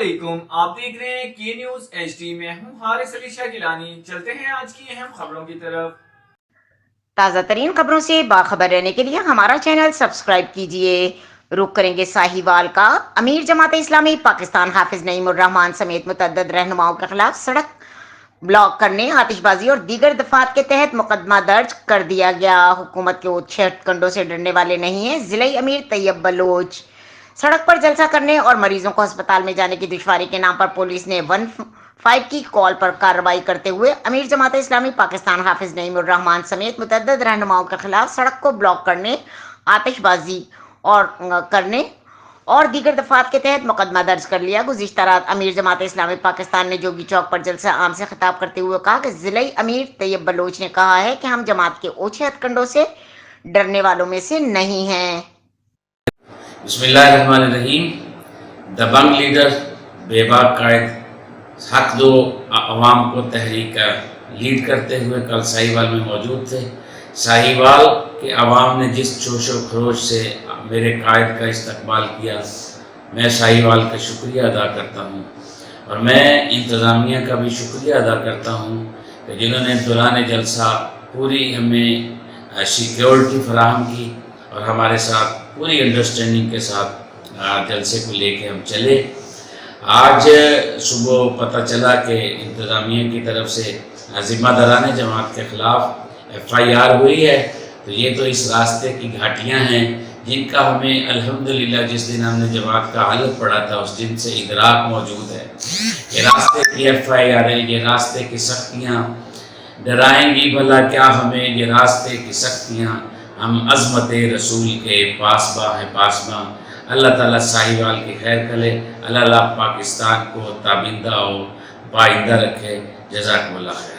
वालेकुम, आप देख रहे हैं के न्यूज HD। में हूं हारिस अली शाह गिलानी। चलते हैं आज की अहम खबरों की तरफ। ताज़ा तरीन खबरों से बाखबर रहने के लिए हमारा चैनल सब्सक्राइब कीजिए। रुख करेंगे साहिवाल का। अमीर जमात इस्लामी पाकिस्तान हाफिज नईमुर रहमान समेत मुतअद्दिद रहनुमाओं के खिलाफ सड़क ब्लॉक करने, आतिशबाजी और दीगर दफात के तहत मुकदमा दर्ज कर दिया गया। हुकूमत के उच्च हथकंडों से डरने वाले नहीं है जिला अमीर तैयब बलोच। सड़क पर जलसा करने और मरीजों को अस्पताल में जाने की दुश्वारी के नाम पर पुलिस ने 15 की कॉल पर कार्रवाई करते हुए अमीर जमात इस्लामी पाकिस्तान हाफिज नईमुर रहमान समेत मुतअद्दिद रहनुमाओं के खिलाफ सड़क को ब्लॉक करने, आतिशबाजी करने और दीगर दफात के तहत मुकदमा दर्ज कर लिया। गुज़िश्ता रात अमीर जमात इस्लामी पाकिस्तान ने जोगी चौक पर जलसा आम से खिताब करते हुए कहा कि जिला अमीर तैयब बलोच ने कहा है कि हम जमात के ऊंचे हथकंडों से डरने वालों में से नहीं हैं। बिस्मिल्लाहिर्रहमानिर्रहीम। दबंग लीडर बेबाक कायद हक दो अवाम को तहरीक लीड करते हुए कल साहिवाल में मौजूद थे। साहिवाल के अवाम ने जिस जोश व खरोश से मेरे कायद का इस्तकबाल किया, मैं साहिवाल का शुक्रिया अदा करता हूँ और मैं इंतज़ामिया का भी शुक्रिया अदा करता हूँ कि जिन्होंने दौरान जलसा पूरी हमें सिक्योरिटी फराहम की और हमारे साथ पूरी अंडरस्टैंडिंग के साथ जलसे को लेके हम चले। आज सुबह पता चला कि इंतज़ामिया की तरफ से ज़िम्मेदारान जमात के ख़िलाफ़ FIR हुई है, तो ये तो इस रास्ते की घाटियाँ हैं जिनका हमें अल्हम्दुलिल्लाह जिस दिन हमने जमात का हालत पढ़ा था उस दिन से इदराक मौजूद है। ये रास्ते की FIR है, ये रास्ते की सख्तियाँ डराएंगी भला क्या हमें, ये रास्ते की सख्तियाँ हम अज़मत रसूल के पासबा है पासबा। अल्लाह ताला साहिवाल की खैर करे, अल्लाह पाकिस्तान को ताबिंदा और पाइंदा रखे। जज़ाकमुल्लाह खैर।